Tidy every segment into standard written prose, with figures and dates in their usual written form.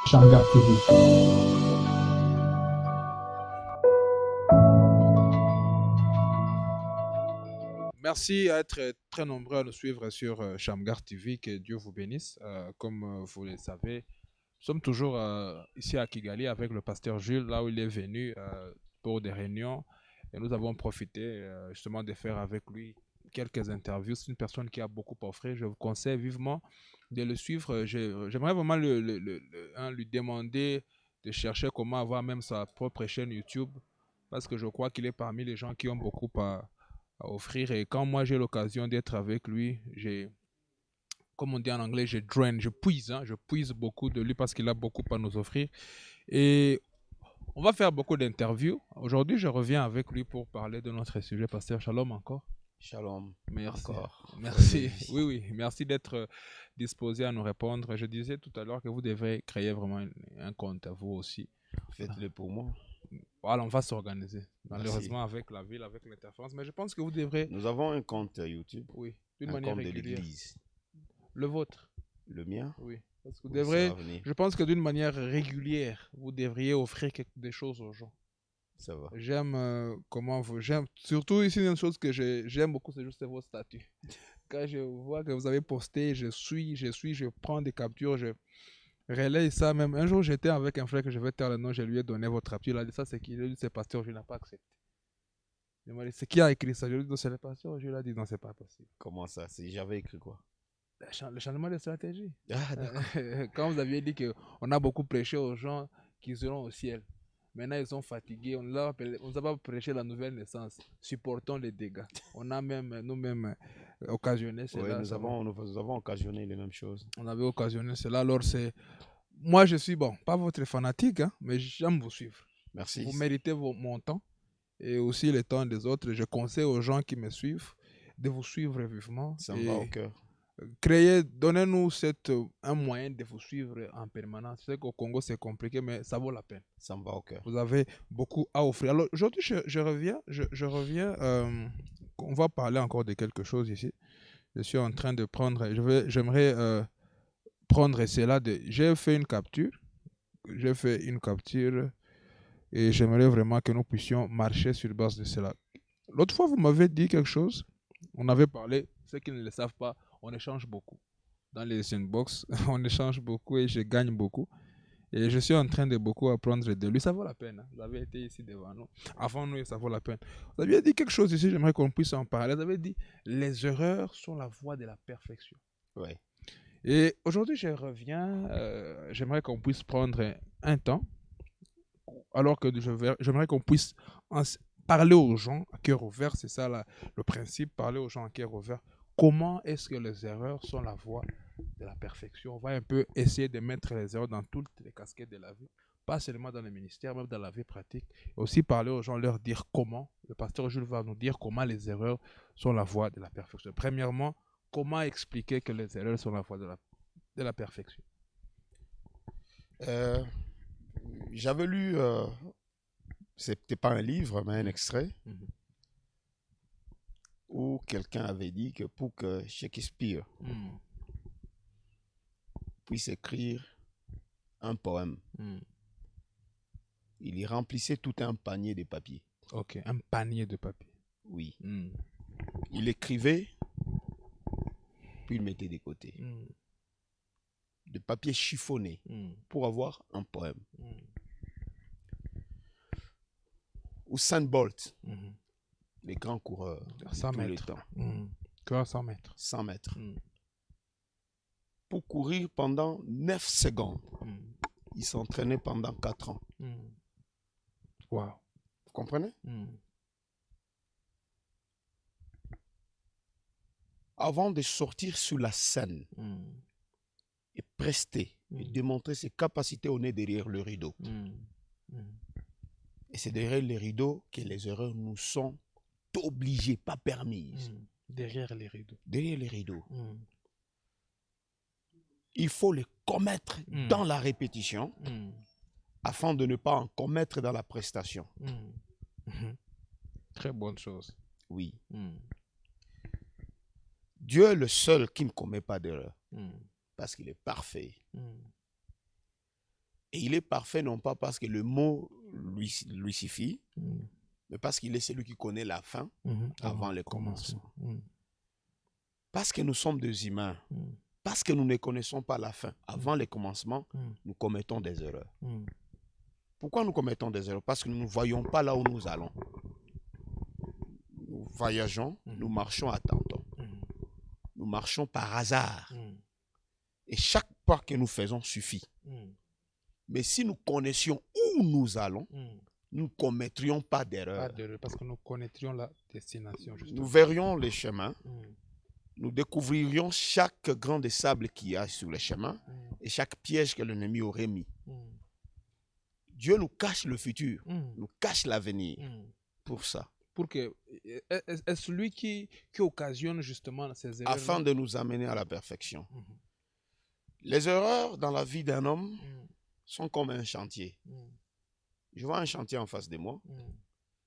Shamgar TV. Merci à être très nombreux à nous suivre sur Shamgar TV. Que Dieu vous bénisse. Comme vous le savez, nous sommes toujours ici à Kigali avec le pasteur Jules, là où il est venu pour des réunions. Et nous avons profité justement de faire avec lui quelques interviews. C'est une personne qui a beaucoup offert. Je vous conseille vivement de le suivre. J'aimerais vraiment lui demander de chercher comment avoir même sa propre chaîne YouTube. Parce que je crois qu'il est parmi les gens qui ont beaucoup à offrir. Et quand moi j'ai l'occasion d'être avec lui, comme on dit en anglais, je puise, hein, je puise beaucoup de lui parce qu'il a beaucoup à nous offrir. Et on va faire beaucoup d'interviews. Aujourd'hui, je reviens avec lui pour parler de notre sujet. Pasteur Shalom encore. Shalom. Merci. Encore. Merci. Oui, oui. Merci d'être disposé à nous répondre. Je disais tout à l'heure que vous devrez créer vraiment un compte à vous aussi. Faites-le pour moi. Voilà, on va s'organiser. Malheureusement, Merci. avec la ville, avec l'interférence. Mais je pense que vous devrez, Nous avons un compte YouTube, oui, d'une un manière compte de régulière. l'église. Le vôtre. Le mien, Oui. Parce que vous oui, ça devrez, va venir. je pense que d'une manière régulière, vous devriez offrir des choses aux gens. Ça va. J'aime j'aime, surtout ici, une chose que j'aime beaucoup, c'est juste vos statuts. Quand je vois que vous avez posté, je prends des captures, je relaye ça même. Un jour, j'étais avec un frère que je vais taire le nom, je lui ai donné votre capture. Il a dit ça, c'est qui? Il a dit, c'est pasteur, je n'ai pas accepté. Il m'a dit, c'est qui a écrit ça? Je lui ai dit, non, c'est le pasteur. Je lui ai dit, non, c'est pas possible. Comment ça? J'avais écrit quoi? Le changement de stratégie. Ah, d'accord. Quand vous aviez dit qu'on a beaucoup prêché aux gens qui seront au ciel. Maintenant, ils sont fatigués. On nous a pas prêché la nouvelle naissance. Supportons les dégâts. On a même, nous-mêmes, occasionné Oui, cela. nous avons occasionné les mêmes choses. On avait occasionné cela. Alors, moi, je suis, bon, pas votre fanatique, hein, mais j'aime vous suivre. Merci. Vous méritez mon temps et aussi le temps des autres. Je conseille aux gens qui me suivent de vous suivre vivement. Ça me va au cœur. Donnez-nous un moyen de vous suivre en permanence. Je sais qu'au Congo, c'est compliqué, mais ça vaut la peine. Ça me va au cœur. Vous avez beaucoup à offrir. Alors, aujourd'hui, je reviens. On va parler encore de quelque chose ici. Je suis en train de prendre, j'aimerais prendre cela. J'ai fait une capture. J'ai fait une capture et j'aimerais vraiment que nous puissions marcher sur base de cela. L'autre fois, vous m'avez dit quelque chose. On avait parlé, ceux qui ne le savent pas, on échange beaucoup. Dans les inbox, on échange beaucoup et je gagne beaucoup. Et je suis en train de beaucoup apprendre de lui. Ça vaut la peine. Hein. Vous avez été ici devant nous. Avant nous, ça vaut la peine. Vous aviez dit quelque chose ici, j'aimerais qu'on puisse en parler. Vous avez dit, les erreurs sont la voie de la perfection. Ouais. Et aujourd'hui, je reviens. J'aimerais qu'on puisse prendre un temps. Alors que j'aimerais qu'on puisse parler aux gens à cœur ouvert. C'est ça le principe, parler aux gens à cœur ouvert. Comment est-ce que les erreurs sont la voie de la perfection? On va un peu essayer de mettre les erreurs dans toutes les casquettes de la vie, pas seulement dans le ministère, même dans la vie pratique. Et aussi parler aux gens, leur dire comment. Le pasteur Jules va nous dire comment les erreurs sont la voie de la perfection. Premièrement, comment expliquer que les erreurs sont la voie de la perfection? Euh, J'avais lu, c'était pas un livre, mais un extrait, où quelqu'un avait dit que pour que Shakespeare puisse écrire un poème, il y remplissait tout un panier de papier. Ok, un panier de papier. Oui. Il écrivait, puis il mettait de côté. De papier chiffonné pour avoir un poème. Usain Bolt, les grands coureurs de 100 tous mètres. les temps. Quoi, 100 mètres? 100 mètres. Pour courir pendant 9 secondes, il s'entraînait pendant 4 ans. Wow. Vous comprenez? Avant de sortir sur la scène et prester et démontrer ses capacités, on est derrière le rideau. Et c'est derrière le rideau que les erreurs nous sont obligées, pas permises. Derrière les rideaux. Derrière les rideaux. Il faut les commettre dans la répétition afin de ne pas en commettre dans la prestation. Très bonne chose. Oui. Dieu est le seul qui ne commet pas d'erreur parce qu'il est parfait. Et il est parfait non pas parce que le mot lui suffit, mais parce qu'il est celui qui connaît la fin avant le commencement. Parce que nous sommes des humains, parce que nous ne connaissons pas la fin avant le commencement, nous commettons des erreurs. Pourquoi nous commettons des erreurs? Parce que nous ne voyons pas là où nous allons. Nous voyageons, nous marchons à tâtons. Nous marchons par hasard. Et chaque pas que nous faisons suffit. Mais si nous connaissions où nous allons, nous ne commettrions pas d'erreur. Pas d'erreur, parce que nous connaîtrions la destination. Justement. Nous verrions les chemins. Nous découvririons chaque grain de sable qu'il y a sur le chemin et chaque piège que l'ennemi aurait mis. Dieu nous cache le futur, nous cache l'avenir pour ça. Pour que est celui qui occasionne justement ces erreurs. Afin de nous amener à la perfection. Les erreurs dans la vie d'un homme sont comme un chantier. Je vois un chantier en face de moi.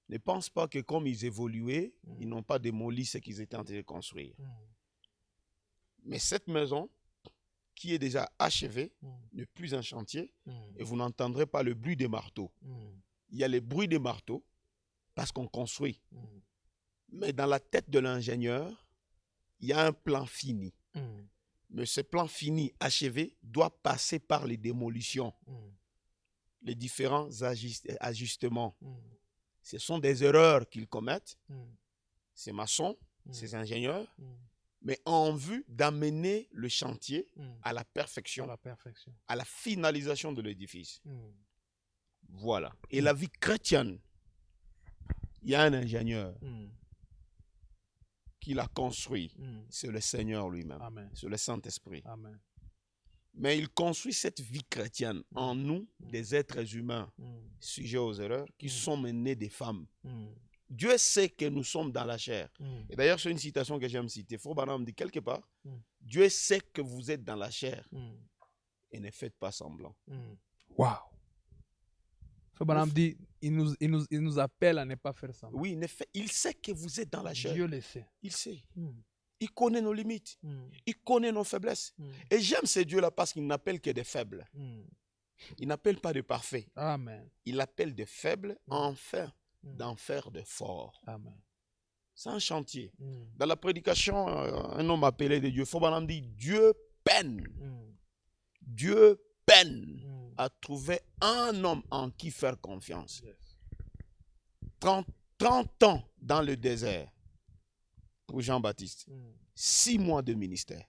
Ne pense pas que comme ils évoluaient, ils n'ont pas démoli ce qu'ils étaient en train de construire. Mais cette maison, qui est déjà achevée, n'est plus un chantier, et vous n'entendrez pas le bruit des marteaux. Il y a le bruit des marteaux, parce qu'on construit. Mais dans la tête de l'ingénieur, il y a un plan fini. Mais ce plan fini, achevé, doit passer par les démolitions, les différents ajustements. Ce sont des erreurs qu'ils commettent, ces maçons, ces ingénieurs, mais en vue d'amener le chantier à la perfection, à la finalisation de l'édifice. Voilà. Et la vie chrétienne, il y a un ingénieur qui l'a construit. C'est le Seigneur lui-même. C'est le Saint-Esprit. Mais il construit cette vie chrétienne en nous, des êtres humains, sujets aux erreurs, qui sont menés des femmes. Dieu sait que nous sommes dans la chair. Et d'ailleurs, c'est une citation que j'aime citer. Frère Branham dit quelque part, Dieu sait que vous êtes dans la chair et ne faites pas semblant. Waouh! Frère Branham dit, il nous appelle à ne pas faire semblant. Oui, il sait que vous êtes dans la chair. Dieu le sait. Il sait. Il connaît nos limites. Il connaît nos faiblesses. Et j'aime ce Dieu-là parce qu'il n'appelle que des faibles. Il n'appelle pas de parfaits. Amen. Il appelle des faibles enfin d'en faire de forts. Amen. C'est un chantier. Dans la prédication, un homme appelé de Dieu, Faubanam dit, Dieu peine. Dieu peine à trouver un homme en qui faire confiance. 30 ans dans le désert pour Jean-Baptiste. 6 mois de ministère.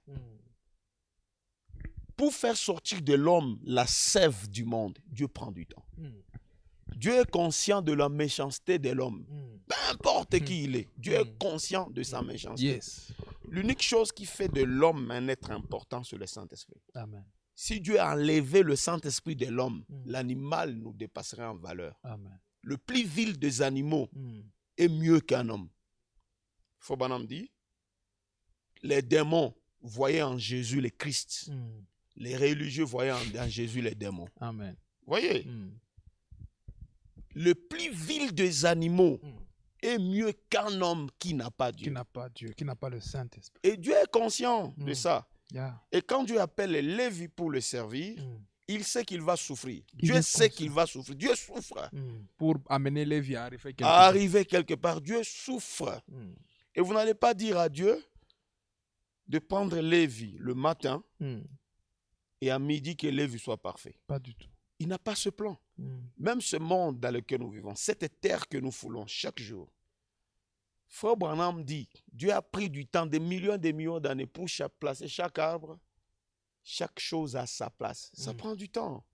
Pour faire sortir de l'homme la sève du monde, Dieu prend du temps. Dieu est conscient de la méchanceté de l'homme. Peu importe qui il est, Dieu est conscient de sa méchanceté. L'unique chose qui fait de l'homme un être important, c'est le Saint-Esprit. Amen. Si Dieu a enlevé le Saint-Esprit de l'homme, l'animal nous dépasserait en valeur. Amen. Le plus vil des animaux est mieux qu'un homme. Faubanam dit, les démons voyaient en Jésus le Christ. Les religieux voyaient en Jésus les démons. Amen. Voyez, le plus vil des animaux est mieux qu'un homme qui n'a pas Dieu. Qui n'a pas Dieu, qui n'a pas le Saint-Esprit. Et Dieu est conscient de ça. Yeah. Et quand Dieu appelle les Lévi pour le servir, il sait qu'il va souffrir. Dieu sait qu'il va souffrir. Dieu souffre. Pour amener Lévi à arriver quelque part. Dieu souffre. Et vous n'allez pas dire à Dieu de prendre Lévi le matin et à midi que Lévi soit parfait. Pas du tout. Il n'a pas ce plan. Même ce monde dans lequel nous vivons, cette terre que nous foulons chaque jour. Frère Branham dit, Dieu a pris du temps, des millions d'années pour placer chaque arbre, chaque chose à sa place. Ça prend du temps.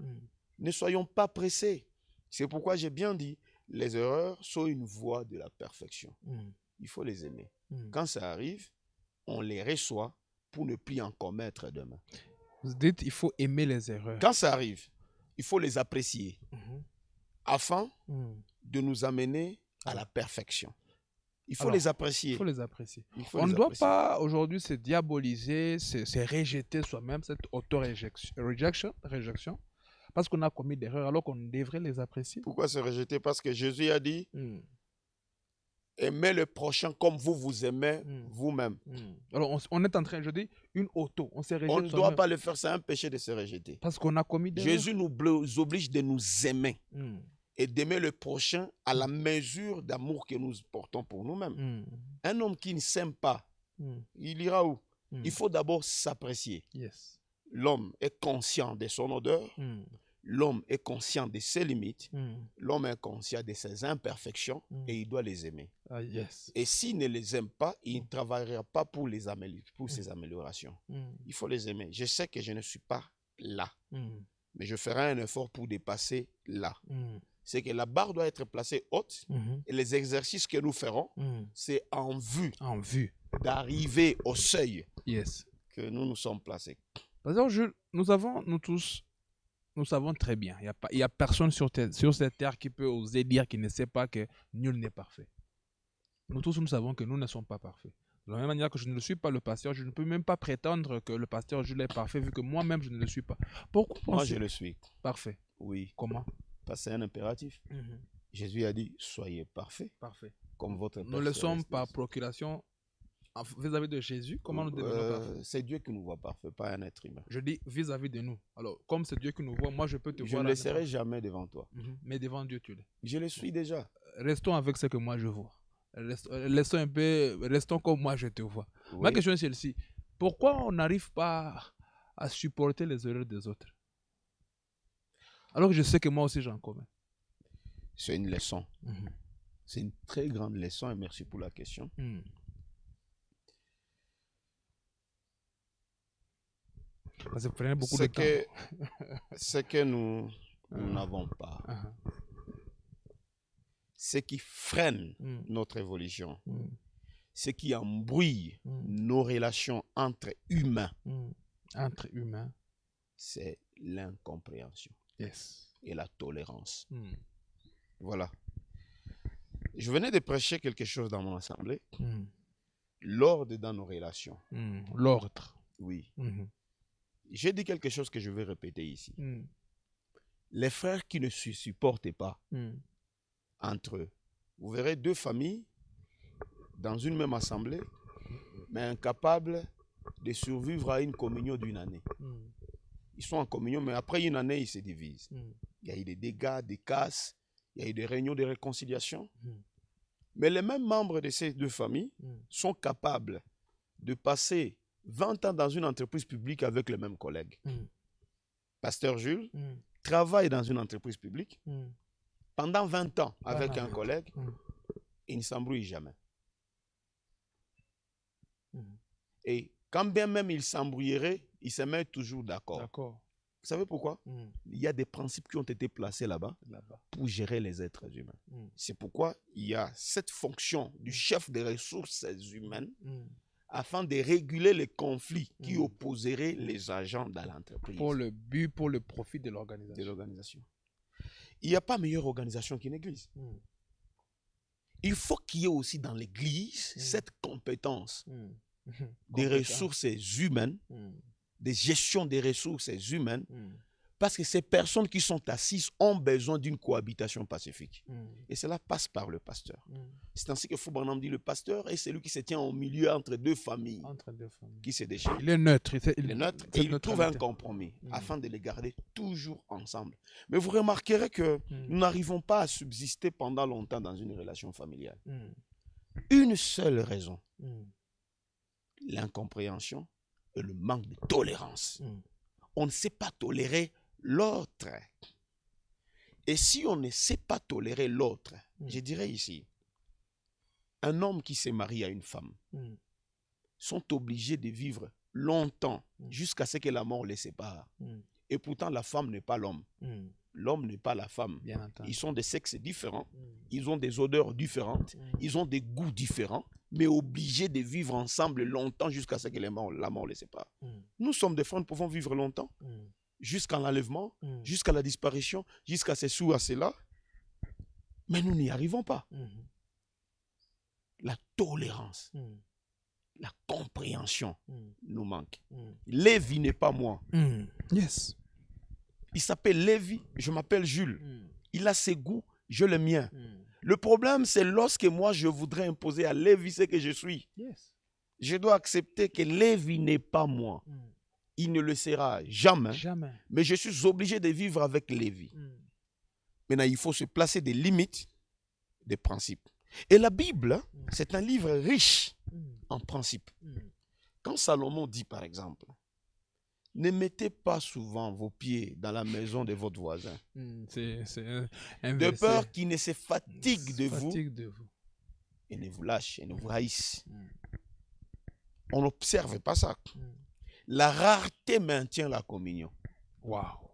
Ne soyons pas pressés. C'est pourquoi j'ai bien dit, les erreurs sont une voie de la perfection. Il faut les aimer. Quand ça arrive, on les reçoit pour ne plus en commettre demain. Vous dites, il faut aimer les erreurs. Quand ça arrive, il faut les apprécier afin de nous amener à la perfection. Il faut les apprécier. Il faut les apprécier. On ne doit pas aujourd'hui se diaboliser, se rejeter soi-même, cette auto-réjection, parce qu'on a commis des erreurs alors qu'on devrait les apprécier. Pourquoi se rejeter? Parce que Jésus a dit, Aimez le prochain comme vous vous aimez vous-même. Alors, on est en train, je dis, une auto. On s'est rejeté. On ne doit pas le faire, c'est un péché de se rejeter. Parce qu'on a commis des Jésus nous oblige de nous aimer et d'aimer le prochain à la mesure d'amour que nous portons pour nous-mêmes. Un homme qui ne s'aime pas, il ira où? Il faut d'abord s'apprécier. Yes. L'homme est conscient de son odeur. L'homme est conscient de ses limites. L'homme est conscient de ses imperfections et il doit les aimer. Yes. Et s'il ne les aime pas, il ne travaillera pas pour ses améliorations. Il faut les aimer. Je sais que je ne suis pas là, mais je ferai un effort pour dépasser là. C'est que la barre doit être placée haute et les exercices que nous ferons, c'est en vue d'arriver au seuil que nous nous sommes placés. Parce que nous savons très bien, il n'y a personne sur cette terre qui peut oser dire qu'il ne sait pas que nul n'est parfait. Nous tous, nous savons que nous ne sommes pas parfaits. De la même manière que je ne le suis pas, le pasteur, je ne peux même pas prétendre que le pasteur Jules est parfait, vu que moi-même, je ne le suis pas. Pourquoi Moi, je le suis. Parfait. Oui. Comment? Parce que c'est un impératif. Jésus a dit, soyez parfaits. Parfait. Comme votre Père. Nous le sommes par procuration vis-à-vis de Jésus. Comment nous devenons parfaits? C'est Dieu qui nous voit parfaits, pas un être humain. Je dis vis-à-vis de nous. Alors, comme c'est Dieu qui nous voit, moi, je peux te voir. Je ne le serai jamais devant toi. Mais devant Dieu, tu l'es. Je le suis déjà. Restons avec ce que moi, je vois. Restons comme moi, je te vois. Oui. Ma question est celle-ci. Pourquoi on n'arrive pas à supporter les erreurs des autres? Alors que je sais que moi aussi, j'en commets. C'est une leçon. C'est une très grande leçon et merci pour la question. Ça prenait beaucoup de temps. Ce que nous n'avons pas, ce qui freine notre évolution, ce qui embrouille nos relations entre humains, c'est l'incompréhension et la tolérance. Voilà. Je venais de prêcher quelque chose dans mon assemblée. L'ordre dans nos relations. L'ordre. Oui. J'ai dit quelque chose que je vais répéter ici. Les frères qui ne se supportent pas entre eux. Vous verrez deux familles dans une même assemblée, mais incapables de survivre à une communion d'une année. Ils sont en communion, mais après une année, ils se divisent. Il y a eu des dégâts, des casses, il y a eu des réunions de réconciliation. Mais les mêmes membres de ces deux familles sont capables de passer 20 ans dans une entreprise publique avec les mêmes collègues. Pasteur Jules travaille dans une entreprise publique pendant 20 ans avec un collègue. Il ne s'embrouille jamais. Et quand bien même il s'embrouillerait, il se met toujours d'accord. Vous savez pourquoi? Il y a des principes qui ont été placés là-bas pour gérer les êtres humains. C'est pourquoi il y a cette fonction du chef des ressources humaines afin de réguler les conflits qui opposeraient les agents dans l'entreprise. Pour le but, pour le profit de l'organisation. Il n'y a pas meilleure organisation qu'une église. Il faut qu'il y ait aussi dans l'église cette compétence des ressources humaines, des gestions des ressources humaines, parce que ces personnes qui sont assises ont besoin d'une cohabitation pacifique. Et cela passe par le pasteur. C'est ainsi que Fou Branham dit le pasteur est celui qui se tient au milieu entre deux familles qui se déchirent. Il est neutre. Il est neutre et il trouve un compromis afin de les garder toujours ensemble. Mais vous remarquerez que nous n'arrivons pas à subsister pendant longtemps dans une relation familiale. Une seule raison. L'incompréhension et le manque de tolérance. On ne sait pas tolérer l'autre. Et si on ne sait pas tolérer l'autre, je dirais ici, un homme qui se marie à une femme sont obligés de vivre longtemps jusqu'à ce que la mort les sépare. Et pourtant, la femme n'est pas l'homme. L'homme n'est pas la femme. Ils sont de sexes différents. Ils ont des odeurs différentes. Ils ont des goûts différents. Mais obligés de vivre ensemble longtemps jusqu'à ce que la mort les sépare. Nous sommes des frères, nous pouvons vivre longtemps. Jusqu'à l'enlèvement, jusqu'à la disparition, jusqu'à ceci ou à cela. Mais nous n'y arrivons pas. La tolérance, la compréhension nous manque. Lévi n'est pas moi. Yes. Il s'appelle Lévi, je m'appelle Jules. Il a ses goûts, je le mien. Le problème, c'est lorsque moi, je voudrais imposer à Lévi ce que je suis. Yes. Je dois accepter que Lévi n'est pas moi. Il ne le sera jamais. Jamais. Mais je suis obligé de vivre avec Lévi. Maintenant, il faut se placer des limites, des principes. Et la Bible, c'est un livre riche en principes. Quand Salomon dit, par exemple, ne mettez pas souvent vos pieds dans la maison de votre voisin, C'est de peur qu'il ne se fatigue de vous vous. et ne vous lâche et ne vous haïsse. On n'observe pas ça. La rareté maintient la communion. Wow.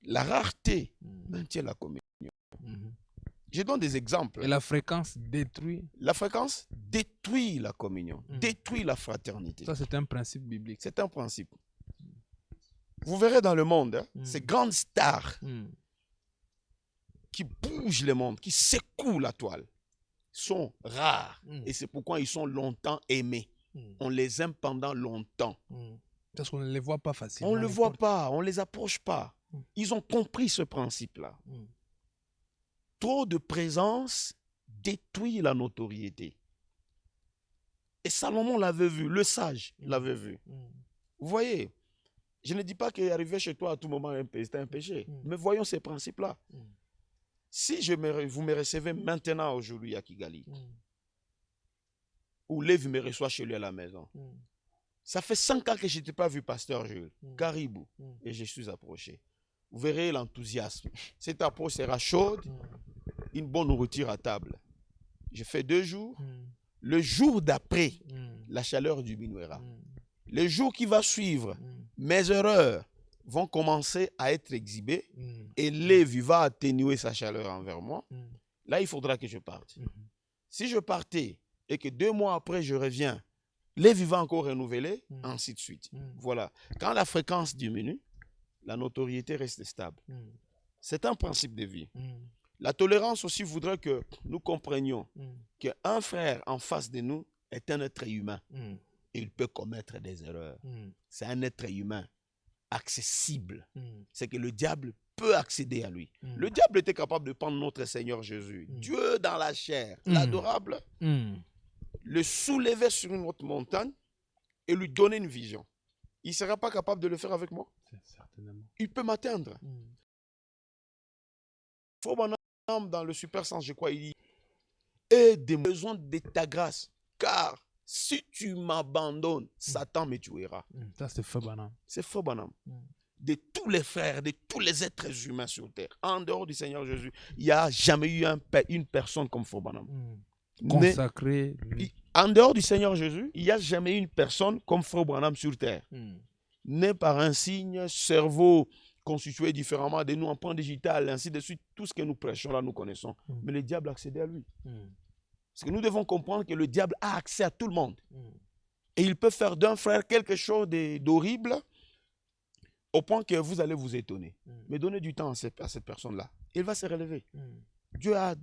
La rareté maintient la communion. Je donne des exemples. Et la fréquence détruit. La fréquence détruit la communion, détruit la fraternité. Ça, c'est un principe biblique. C'est un principe. Vous verrez dans le monde, ces grandes stars qui bougent le monde, qui secouent la toile, sont rares. Et c'est pourquoi ils sont longtemps aimés. On les aime pendant longtemps. Parce qu'on ne les voit pas facilement. On ne les voit pas, on ne les approche pas. Ils ont compris ce principe-là. Trop de présence détruit la notoriété. Et Salomon l'avait vu, le sage l'avait vu. Vous voyez, je ne dis pas qu'arriver chez toi à tout moment c'est un péché. Mais voyons ces principes-là. Si vous me recevez maintenant aujourd'hui à Kigali, ou Lévi me reçoit chez lui à la maison, ça fait 5 ans que je n'ai pas vu Pasteur Jules, Caribou, et je suis approché. Vous verrez l'enthousiasme. Cette approche sera chaude, une bonne nourriture à table. Je fais 2 jours. Le jour d'après, la chaleur diminuera. Le jour qui va suivre, mes erreurs vont commencer à être exhibées et Lévi va atténuer sa chaleur envers moi. Là, il faudra que je parte. Si je partais et que 2 mois après, je reviens, Lévi va encore renouveler, ainsi de suite. Voilà. Quand la fréquence diminue, la notoriété reste stable. C'est un principe de vie. La tolérance aussi voudrait que nous comprenions qu'un frère en face de nous est un être humain. Et il peut commettre des erreurs. C'est un être humain accessible. C'est que le diable peut accéder à lui. Le diable était capable de prendre notre Seigneur Jésus, Dieu dans la chair, l'adorable, le soulever sur une haute montagne et lui donner une vision. Il ne sera pas capable de le faire avec moi. Certainement. Il peut m'atteindre. Faut dans le super sens, je crois, il dit et des besoins de ta grâce, car si tu m'abandonnes, Satan me tuera. Ça, c'est faux banam. C'est faux banam. De tous les frères, de tous les êtres humains sur terre, en dehors du Seigneur Jésus, il n'y a jamais eu une personne comme faux banam. Consacré. En dehors du Seigneur Jésus, il n'y a jamais eu une personne comme Frère Branham sur terre. Né par un signe, cerveau constitué différemment de nous, en point digital, ainsi de suite. Tout ce que nous prêchons là, nous connaissons. Mais le diable a accédé à lui. Parce que nous devons comprendre que le diable a accès à tout le monde. Et il peut faire d'un frère quelque chose d'horrible au point que vous allez vous étonner. Mais donnez du temps à cette personne-là. Il va se relever. Dieu a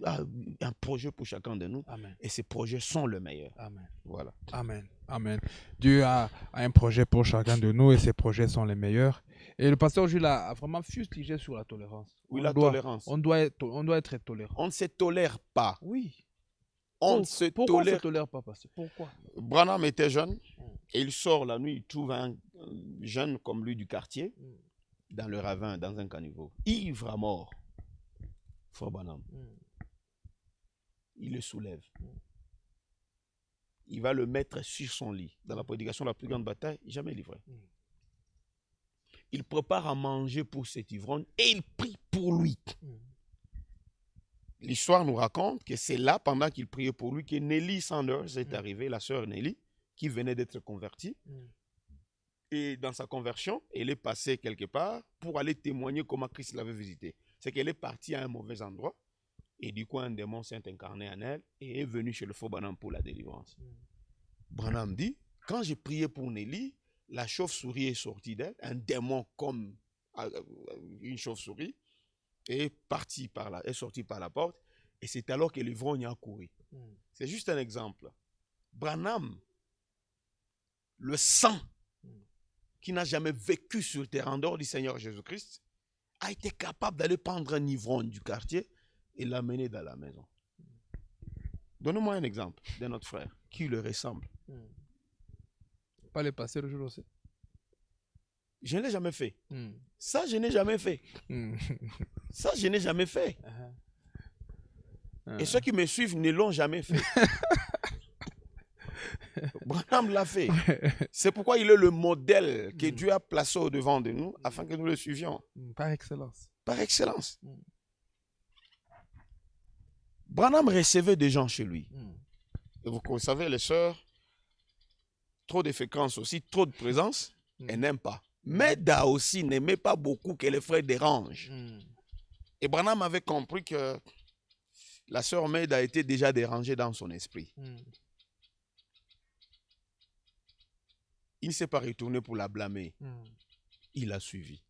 un projet pour chacun de nous. Amen. Et ces projets sont le meilleur. Amen. Voilà. Amen. Amen. Dieu a un projet pour chacun de nous et ces projets sont les meilleurs. Et le pasteur Jules a vraiment fustigé sur la tolérance. Oui, tolérance. On doit être tolérant. On ne se tolère pas. Oui. Pourquoi on ne se tolère pas, pasteur? Pourquoi? Branham était jeune et il sort la nuit, il trouve un jeune comme lui du quartier dans le ravin, dans un caniveau, ivre à mort. Frère Branham. Il le soulève. Il va le mettre sur son lit. Dans la prédication de la plus grande bataille, jamais livré. Il prépare à manger pour cet ivrogne et il prie pour lui. L'histoire nous raconte que c'est là, pendant qu'il priait pour lui, que Nelly Sanders est arrivée, la sœur Nelly, qui venait d'être convertie. Et dans sa conversion, elle est passée quelque part pour aller témoigner comment Christ l'avait visité. C'est qu'elle est partie à un mauvais endroit. Et du coup, un démon s'est incarné en elle et est venu chez le faux Branham pour la délivrance. Branham dit, quand j'ai prié pour Nelly, la chauve-souris est sortie d'elle, un démon comme une chauve-souris, est sorti par la porte, et c'est alors que l'ivrogne a couru. C'est juste un exemple. Branham, le sang qui n'a jamais vécu sur terre en dehors du Seigneur Jésus-Christ, a été capable d'aller prendre un ivrogne du quartier et l'amener dans la maison. Donne-moi un exemple d'un autre frère qui lui ressemble. Pas les pasteurs Jules aussi. Je ne l'ai jamais fait. Ça, je n'ai jamais fait. Ça, je n'ai jamais fait. Et ceux qui me suivent ne l'ont jamais fait. Branham l'a fait. C'est pourquoi il est le modèle que Dieu a placé au-devant de nous afin que nous le suivions. Par excellence. Par excellence. Branham recevait des gens chez lui. Et vous savez, les sœurs, trop de fréquence aussi, trop de présence, elles n'aiment pas. Meda aussi n'aimait pas beaucoup que les frères dérangent. Et Branham avait compris que la sœur Meda était déjà dérangée dans son esprit. Il ne s'est pas retourné pour la blâmer. Il l'a suivi.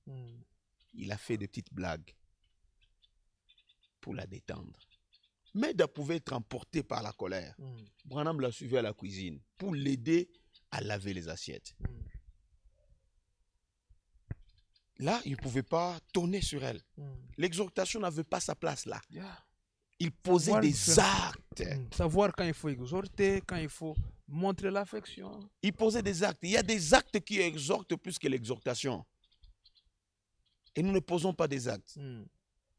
Il a fait des petites blagues pour la détendre. Meda pouvait être emporté par la colère. Branham l'a suivi à la cuisine pour l'aider à laver les assiettes. Là, il ne pouvait pas tonner sur elle. L'exhortation n'avait pas sa place là. Il posait des actes. Savoir quand il faut exhorter, quand il faut montrer l'affection. Il posait des actes. Il y a des actes qui exhortent plus que l'exhortation. Et nous ne posons pas des actes.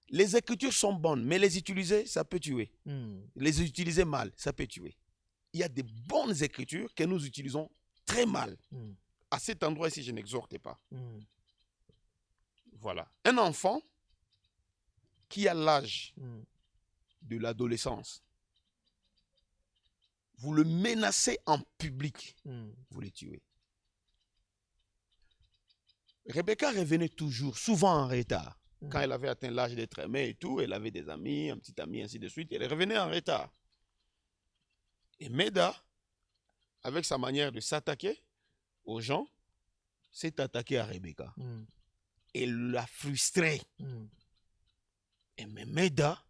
Les écritures sont bonnes, mais les utiliser, ça peut tuer. Les utiliser mal, ça peut tuer. Il y a des bonnes écritures que nous utilisons très mal. À cet endroit ici, je n'exhorte pas. Voilà. Un enfant qui a l'âge de l'adolescence, vous le menacez en public, vous le tuez. Rebecca revenait toujours, souvent en retard. Quand elle avait atteint l'âge d'être aimée et tout, elle avait des amis, un petit ami, ainsi de suite, elle revenait en retard. Et Meda, avec sa manière de s'attaquer aux gens, s'est attaqué à Rebecca. Et l'a frustrée. Et mais Meda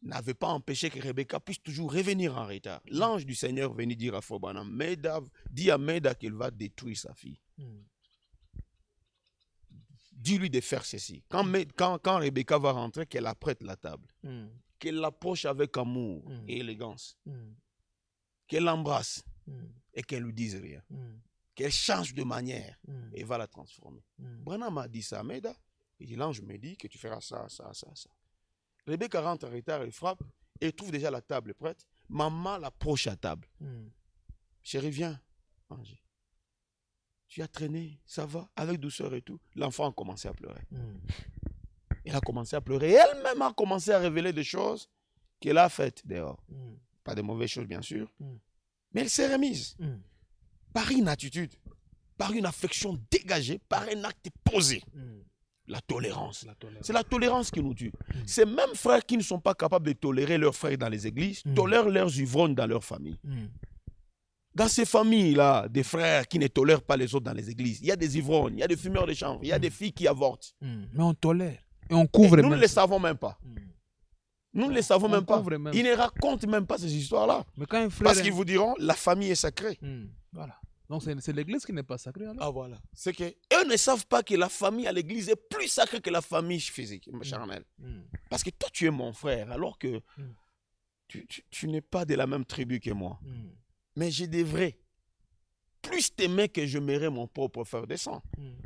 n'avait pas empêché que Rebecca puisse toujours revenir en retard. L'ange du Seigneur venait dire à Frère Branham, Meda dit à Meda qu'il va détruire sa fille. Dis-lui de faire ceci. Quand Rebecca va rentrer, qu'elle apprête la table. Qu'elle l'approche avec amour et élégance. Qu'elle l'embrasse et qu'elle ne lui dise rien. Qu'elle change de manière et va la transformer. Branham a dit ça à Meda. Il dit, l'ange me dit que tu feras ça, ça, ça, ça. Rebecca rentre en retard, elle frappe et trouve déjà la table prête. Maman l'approche à table. Chérie, viens, Angie. Tu as traîné, ça va, avec douceur et tout. L'enfant a commencé à pleurer. Elle a commencé à pleurer. Elle-même a commencé à révéler des choses qu'elle a faites dehors. Pas de mauvaises choses, bien sûr. Mais elle s'est remise. Par une attitude, par une affection dégagée, par un acte posé. La tolérance. C'est la tolérance qui nous tue. Ces mêmes frères qui ne sont pas capables de tolérer leurs frères dans les églises, tolèrent leurs ivrognes dans leur famille. Dans ces familles-là, des frères qui ne tolèrent pas les autres dans les églises, il y a des ivrognes, il y a des fumeurs de chanvre, il y a des filles qui avortent. Mais on tolère. Et on couvre. Et nous ne les savons même pas. Nous ne les savons même pas. Même. Ils ne racontent même pas ces histoires-là. Parce qu'ils vous diront, la famille est sacrée. Voilà. Donc c'est l'église qui n'est pas sacrée alors. Ah voilà. C'est que eux ne savent pas que la famille à l'église est plus sacrée que la famille physique, charnelle. Parce que toi tu es mon frère alors que tu n'es pas de la même tribu que moi. Mais je devrais plus t'aimer que je m'aimerais mon propre frère de sang.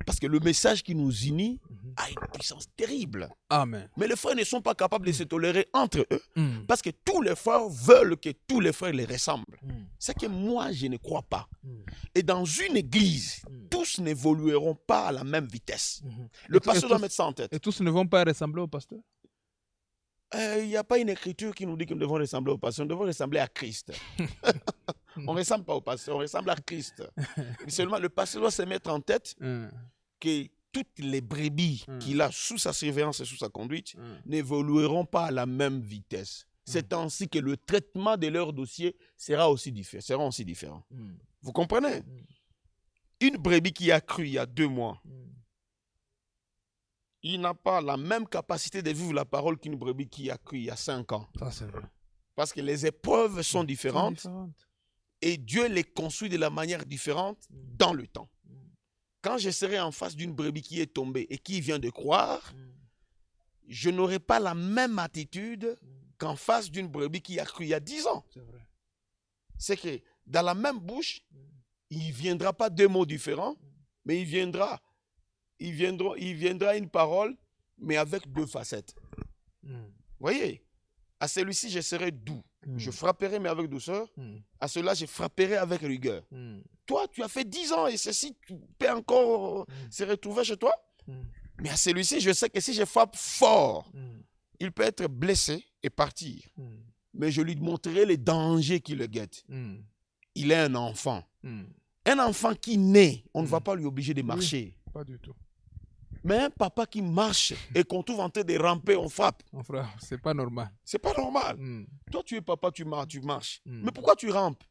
Parce que le message qui nous unit a une puissance terrible. Amen. Mais les frères ne sont pas capables de se tolérer entre eux. Parce que tous les frères veulent que tous les frères les ressemblent. C'est que moi, je ne crois pas. Et dans une église, tous n'évolueront pas à la même vitesse. Le pasteur doit mettre ça en tête. Et tous ne vont pas ressembler au pasteur? Il n'y a pas une écriture qui nous dit que nous devons ressembler au pasteur. Nous devons ressembler à Christ. On ne ressemble pas au pasteur, on ressemble à Christ. Seulement, le pasteur doit se mettre en tête que toutes les brebis qu'il a sous sa surveillance et sous sa conduite n'évolueront pas à la même vitesse. C'est ainsi que le traitement de leur dossier sera aussi différent. Vous comprenez? Une brebis qui a cru il y a 2 mois, il n'a pas la même capacité de vivre la parole qu'une brebis qui a cru il y a 5 ans. Ça, c'est vrai. Parce que les épreuves sont différentes. Et Dieu les construit de la manière différente dans le temps. Quand je serai en face d'une brebis qui est tombée et qui vient de croire, je n'aurai pas la même attitude qu'en face d'une brebis qui a cru il y a 10 ans. C'est vrai. C'est que dans la même bouche, il ne viendra pas deux mots différents, mais il viendra une parole, mais avec deux facettes. Voyez, à celui-ci, je serai doux. Je frapperai, mais avec douceur. À cela, je frapperai avec rigueur. Toi, tu as fait 10 ans et ceci, tu peux encore se retrouver chez toi. Mais à celui-ci, je sais que si je frappe fort, il peut être blessé et partir. Mais je lui montrerai les dangers qui le guettent. Il est un enfant. Un enfant qui naît, on ne va pas lui obliger de marcher. Oui, pas du tout. Mais un papa qui marche et qu'on trouve en train de ramper, on frappe. Mon frère, c'est pas normal. C'est pas normal. Toi, tu es papa, tu marches. Mais pourquoi tu rampes?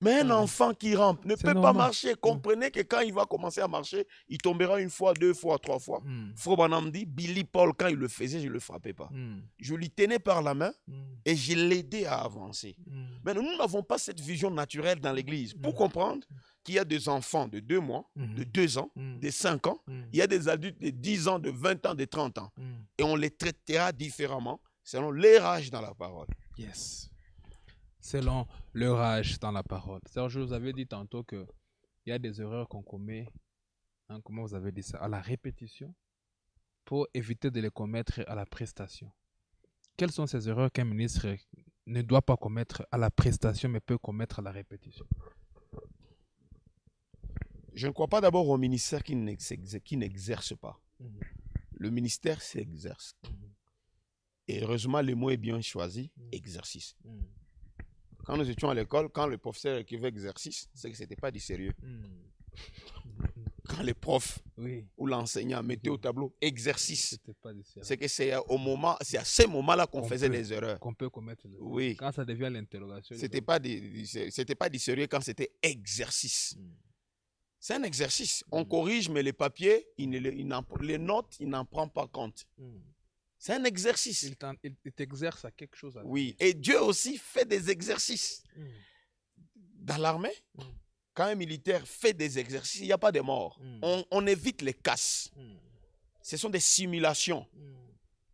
Mais un enfant qui rampe ne peut pas marcher. Comprenez que quand il va commencer à marcher, il tombera une fois, deux fois, trois fois. Frère Branham dit, Billy Paul, quand il le faisait, je ne le frappais pas. Je lui tenais par la main et je l'aidais à avancer. Mais nous n'avons pas cette vision naturelle dans l'église. Pour comprendre qu'il y a des enfants de 2 mois, de 2 ans, de 5 ans, il y a des adultes de 10 ans, de 20 ans, de 30 ans. Et on les traitera différemment selon leur âge dans la parole. Yes. Selon leur âge dans la parole. Serge, je vous avais dit tantôt qu'il y a des erreurs qu'on commet, comment vous avez dit ça, à la répétition, pour éviter de les commettre à la prestation. Quelles sont ces erreurs qu'un ministre ne doit pas commettre à la prestation, mais peut commettre à la répétition? Je ne crois pas d'abord au ministère qui n'exerce pas. Le ministère s'exerce. Et heureusement, le mot est bien choisi, exercice. Quand nous étions à l'école, quand le professeur écrivait exercice, c'est que ce n'était pas du sérieux. Quand les profs ou l'enseignant mettait au tableau exercice, c'est que c'est à ce moment-là qu'on faisait des erreurs. Qu'on peut commettre des erreurs. Oui. Quand ça devient l'interrogation. C'était pas du sérieux quand c'était exercice. C'est un exercice. On corrige, mais les papiers, les notes, il n'en prend pas compte. C'est un exercice. Il t'exerce à quelque chose. Oui, et Dieu aussi fait des exercices. Dans l'armée, quand un militaire fait des exercices, il n'y a pas de mort. On évite les casses. Ce sont des simulations.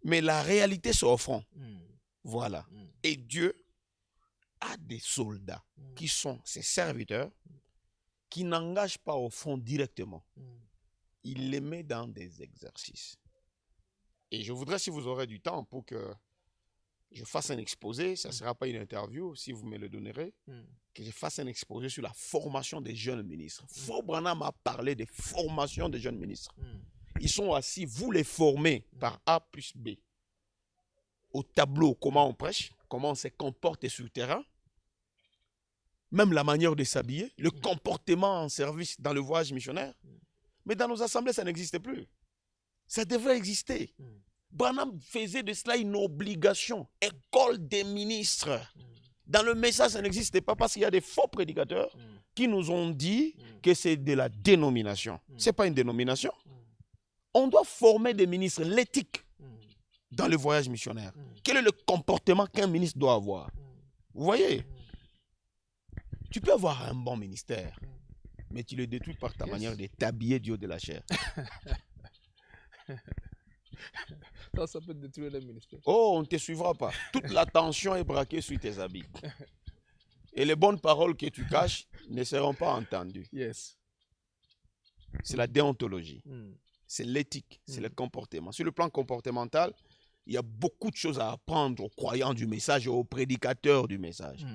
Mais la réalité c'est au front. Voilà. Et Dieu a des soldats qui sont ses serviteurs, qui n'engagent pas au front directement. Il les met dans des exercices. Et je voudrais, si vous aurez du temps, pour que je fasse un exposé, ça ne sera pas une interview, si vous me le donnerez, que je fasse un exposé sur la formation des jeunes ministres. Frère Branham a parlé de formation des jeunes ministres. Ils sont assis, vous les formez par A plus B. Au tableau, comment on prêche, comment on se comporte sur le terrain, même la manière de s'habiller, le comportement en service dans le voyage missionnaire. Mais dans nos assemblées, ça n'existe plus. Ça devrait exister. Branham faisait de cela une obligation. École des ministres. Dans le message, ça n'existait pas parce qu'il y a des faux prédicateurs qui nous ont dit que c'est de la dénomination. Ce n'est pas une dénomination. On doit former des ministres, l'éthique dans le voyage missionnaire. Quel est le comportement qu'un ministre doit avoir? Vous voyez? Tu peux avoir un bon ministère, mais tu le détruis par ta manière de t'habiller du haut de la chair. Ça peut détruire le ministère. Oh, on ne te suivra pas. Toute l'attention est braquée sur tes habits. Et les bonnes paroles que tu caches ne seront pas entendues. Yes. C'est la déontologie. C'est l'éthique. C'est le comportement. Sur le plan comportemental, il y a beaucoup de choses à apprendre aux croyants du message et aux prédicateurs du message.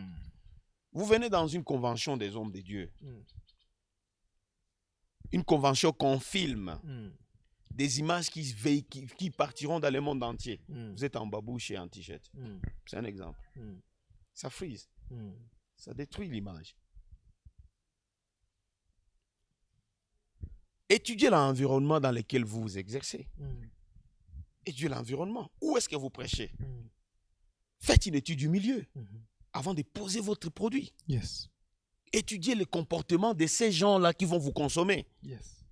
Vous venez dans une convention des hommes de Dieu. Une convention qu'on filme. Des images qui partiront dans le monde entier. Vous êtes en babouche et en t-shirt. C'est un exemple. Ça frise. Ça détruit l'image. Étudiez l'environnement dans lequel vous vous exercez. Étudiez l'environnement. Où est-ce que vous prêchez? Faites une étude du milieu avant de poser votre produit. Yes. Étudiez le comportement de ces gens-là qui vont vous consommer. Yes.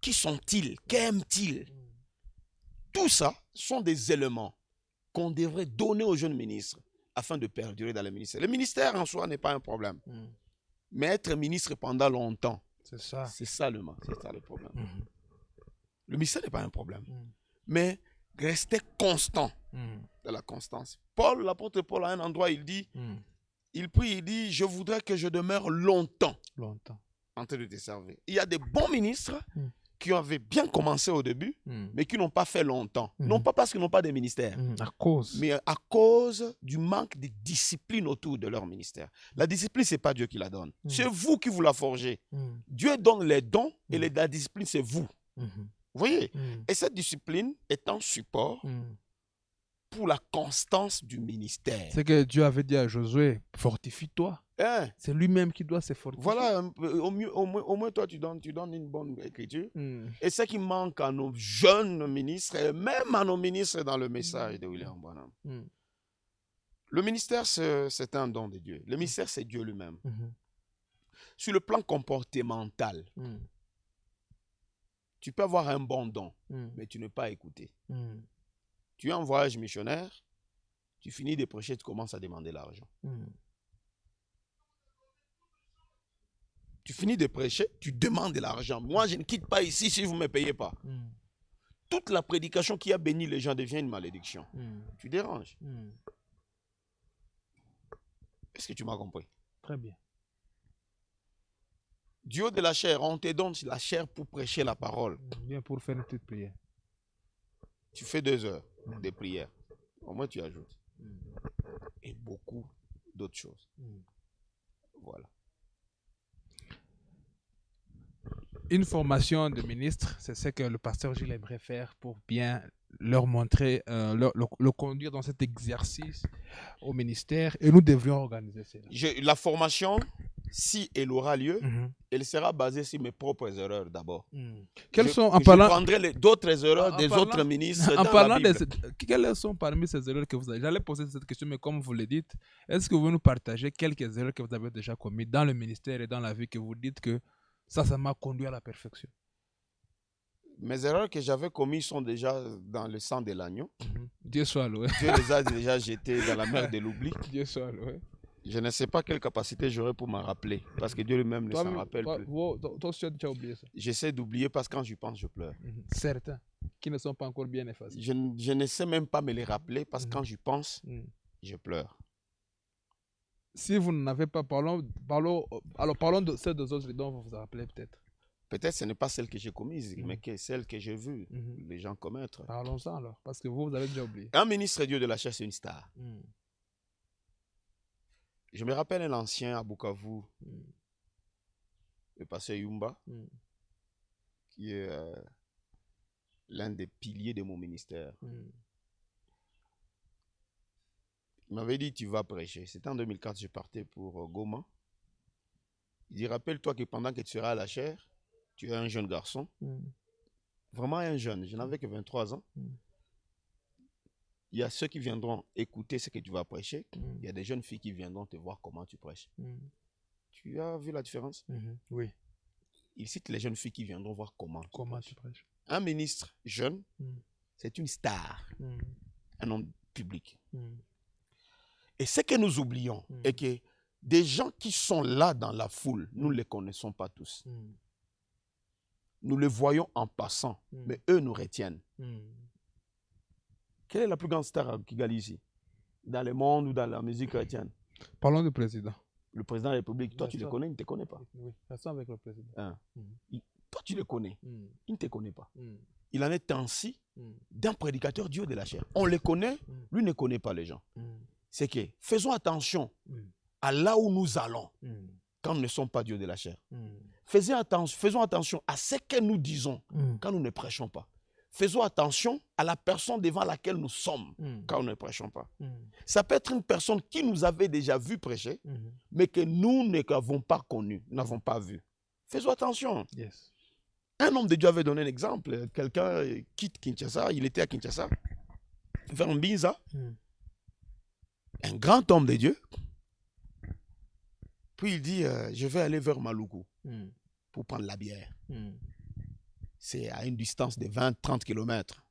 Qui sont-ils? Qu'aiment-ils? Tout ça sont des éléments qu'on devrait donner aux jeunes ministres afin de perdurer dans le ministère. Le ministère en soi n'est pas un problème. Mais être ministre pendant longtemps, c'est ça le problème. Le ministère n'est pas un problème. Mais rester constant de la constance. Paul, l'apôtre Paul, à un endroit, il dit, il prie, il dit, je voudrais que je demeure longtemps en train de te servir. Il y a des bons ministres qui avaient bien commencé au début, mais qui n'ont pas fait longtemps. Non pas parce qu'ils n'ont pas de ministère, mais à cause du manque de discipline autour de leur ministère. La discipline, ce n'est pas Dieu qui la donne. C'est vous qui vous la forgez. Dieu donne les dons et la discipline, c'est vous. Vous voyez? Et cette discipline est un support pour la constance du ministère. C'est que Dieu avait dit à Josué, fortifie-toi. C'est lui-même qui doit se fortifier. Voilà, au moins toi, tu donnes une bonne écriture. Et ce qui manque à nos jeunes ministres, et même à nos ministres dans le message de William Branham. Le ministère, c'est un don de Dieu. Le ministère, c'est Dieu lui-même. Sur le plan comportemental, tu peux avoir un bon don, mais tu ne pas écouter. Tu es en voyage missionnaire, tu finis de prêcher, tu commences à demander l'argent. Tu finis de prêcher, tu demandes de l'argent. Moi, je ne quitte pas ici si vous ne me payez pas. Toute la prédication qui a béni les gens devient une malédiction. Tu déranges. Est-ce que tu m'as compris? Très bien. Dieu de la chair, on te donne la chair pour prêcher la parole. Bien, pour faire une petite prière. Tu fais 2 heures de prière. Au moins, tu ajoutes. Et beaucoup d'autres choses. Voilà. Une formation de ministre, c'est ce que le pasteur Gilles aimerait faire pour bien leur montrer, le conduire dans cet exercice au ministère. Et nous devrions organiser cela. La formation, si elle aura lieu, elle sera basée sur mes propres erreurs d'abord. Je prendrai d'autres erreurs des autres ministres en dans parlant la Bible. Quelles sont parmi ces erreurs que vous avez? J'allais poser cette question, mais comme vous le dites, est-ce que vous nous partagez quelques erreurs que vous avez déjà commises dans le ministère et dans la vie que vous dites que ça m'a conduit à la perfection? Mes erreurs que j'avais commises sont déjà dans le sang de l'agneau. Dieu soit loué. Dieu les a déjà jetées dans la mer de l'oubli. Dieu soit loué. Je ne sais pas quelle capacité j'aurai pour m'en rappeler, parce que Dieu lui-même ne s'en rappelle plus. Toi aussi, tu as oublié ça. J'essaie d'oublier parce que quand j'y pense, je pleure. Certains qui ne sont pas encore bien effacés. Je ne sais même pas me les rappeler parce que quand j'y pense, je pleure. Si vous n'avez pas, parlons de celles des autres dont vous vous rappelez peut-être. Peut-être ce n'est pas celle que j'ai commise, mais celle que j'ai vue les gens commettre. Parlons-en alors, parce que vous avez déjà oublié. Un ministre Dieu de la chair, c'est une star. Je me rappelle un ancien à Bukavu, le pasteur Yumba, qui est l'un des piliers de mon ministère. Il m'avait dit, tu vas prêcher. C'était en 2004, je partais pour Goma. Il dit, rappelle-toi que pendant que tu seras à la chair, tu es un jeune garçon. Vraiment un jeune, je n'avais que 23 ans. Il y a ceux qui viendront écouter ce que tu vas prêcher. Il y a des jeunes filles qui viendront te voir comment tu prêches. Tu as vu la différence? Oui. Il cite les jeunes filles qui viendront voir comment tu prêches. Un ministre jeune, c'est une star, un homme public. Et ce que nous oublions est que des gens qui sont là dans la foule, nous ne les connaissons pas tous. Nous les voyons en passant, mais eux nous retiennent. Quelle est la plus grande star à Kigali ici? Dans le monde ou dans la musique chrétienne? Parlons du président. Le président de la République, toi tu le connais, il ne te connaît pas. Oui, restons avec le président. Toi tu le connais, il ne te connaît pas. Il en est ainsi d'un prédicateur Dieu de la chair. On le connaît, lui ne connaît pas les gens. C'est que faisons attention à là où nous allons quand nous ne sommes pas Dieu de la chair. Faisons attention à ce que nous disons quand nous ne prêchons pas. Faisons attention à la personne devant laquelle nous sommes quand nous ne prêchons pas. Ça peut être une personne qui nous avait déjà vu prêcher, mais que nous n'avons pas connu, n'avons pas vu. Faisons attention. Yes. Un homme de Dieu avait donné un exemple. Quelqu'un quitte Kinshasa, il était à Kinshasa, vers Mbinza. Un grand homme de Dieu. Puis il dit, je vais aller vers Maluku pour prendre la bière. C'est à une distance de 20-30 km.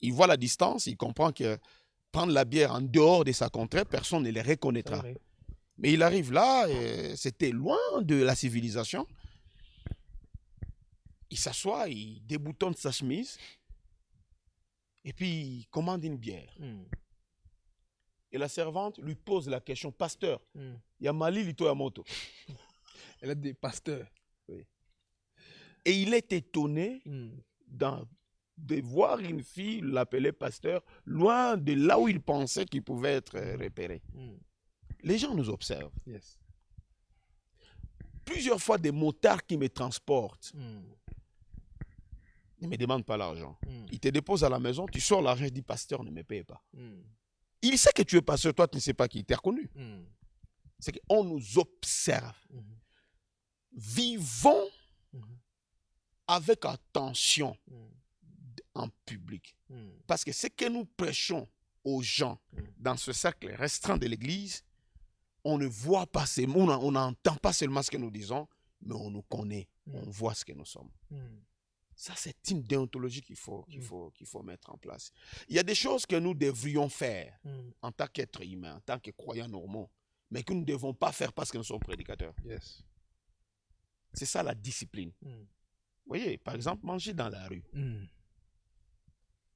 Il voit la distance, il comprend que prendre la bière en dehors de sa contrée, personne ne les reconnaîtra. Mais il arrive là, c'était loin de la civilisation. Il s'assoit, il déboutonne sa chemise et puis il commande une bière. Et la servante lui pose la question, pasteur, il y a Mali Lito Yamoto. Elle a des pasteurs. Oui. Et il est étonné de voir une fille l'appeler pasteur, loin de là où il pensait qu'il pouvait être repéré. Les gens nous observent. Yes. Plusieurs fois, des motards qui me transportent. Ils ne me demandent pas l'argent. Ils te déposent à la maison, tu sors l'argent, je dis, pasteur, ne me paye pas. Il sait que tu es pasteur, toi, tu ne sais pas qui t'a reconnu. C'est qu'on nous observe. Vivons avec attention en public. Parce que ce que nous prêchons aux gens dans ce cercle restreint de l'Église, on ne voit pas ces mots, on n'entend pas seulement ce que nous disons, mais on nous connaît, on voit ce que nous sommes. Ça, c'est une déontologie qu'il faut mettre en place. Il y a des choses que nous devrions faire en tant qu'êtres humains, en tant que croyants normaux, mais que nous ne devons pas faire parce que nous sommes prédicateurs. Yes. C'est ça la discipline. Vous voyez, par exemple, manger dans la rue.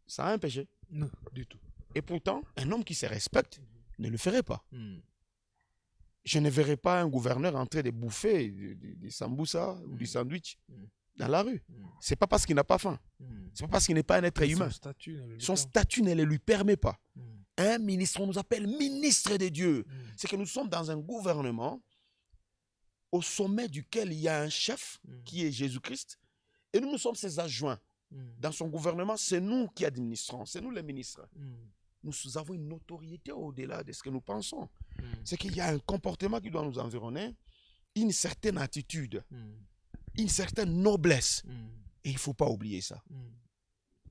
Ça a un péché? Non, du tout. Et pourtant, un homme qui se respecte ne le ferait pas. Je ne verrai pas un gouverneur en train de bouffer du sambusa ou du sandwich dans la rue. Ce n'est pas parce qu'il n'a pas faim. Ce n'est pas parce qu'il n'est pas un être humain. Son statut ne le lui permet pas. Un ministre, on nous appelle ministre de Dieu. C'est que nous sommes dans un gouvernement au sommet duquel il y a un chef qui est Jésus-Christ et nous sommes ses adjoints. Dans son gouvernement, c'est nous qui administrons, c'est nous les ministres. Nous avons une autorité au-delà de ce que nous pensons. C'est qu'il y a un comportement qui doit nous environner, une certaine attitude, une certaine noblesse. Et il ne faut pas oublier ça.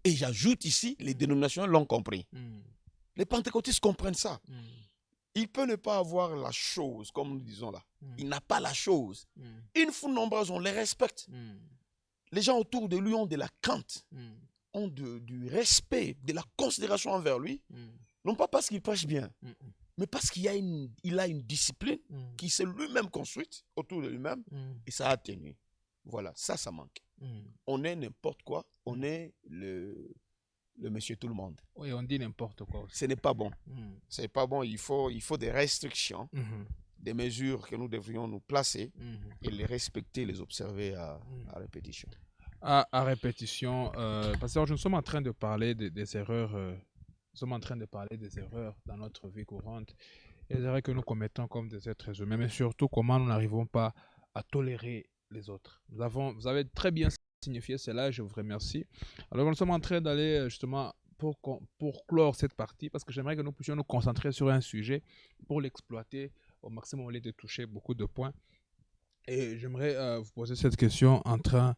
Et j'ajoute ici, les dénominations l'ont compris. Les pentecôtistes comprennent ça. Il peut ne pas avoir la chose, comme nous disons là. Il n'a pas la chose. Une foule nombreuse, on les respecte. Les gens autour de lui ont de la crainte, ont du respect, de la considération envers lui. Non pas parce qu'il prêche bien, mais parce qu'il a une discipline qui s'est lui-même construite autour de lui-même et ça a tenu. Voilà, ça manque. On est n'importe quoi, on est le monsieur tout le monde. Oui, on dit n'importe quoi aussi. Ce n'est pas bon. Ce n'est pas bon, il faut des restrictions, des mesures que nous devrions nous placer et les respecter, les observer à répétition. À répétition, parce que nous sommes en train de parler des erreurs. Nous sommes en train de parler des erreurs dans notre vie courante, et les erreurs que nous commettons comme des êtres humains, mais surtout comment nous n'arrivons pas à tolérer les autres. Vous avez très bien signifié cela, je vous remercie. Alors nous sommes en train d'aller justement pour clore cette partie, parce que j'aimerais que nous puissions nous concentrer sur un sujet pour l'exploiter au maximum au lieu de toucher beaucoup de points. Et j'aimerais vous poser cette question en train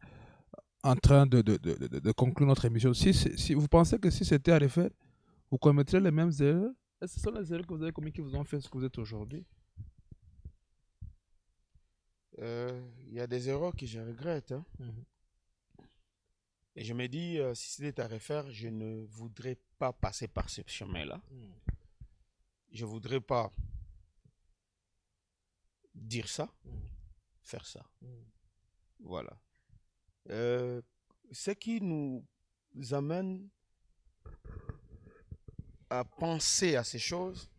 de conclure notre émission. Si vous pensez que si c'était à refaire, vous commettrez les mêmes erreurs? Est-ce que ce sont les erreurs que vous avez commises qui vous ont fait ce que vous êtes aujourd'hui? Il y a des erreurs que je regrette. Hein. Et je me dis, si c'était à refaire, je ne voudrais pas passer par ce chemin-là. Je ne voudrais pas dire ça, faire ça. Voilà. Ce qui nous amène à penser à ces choses,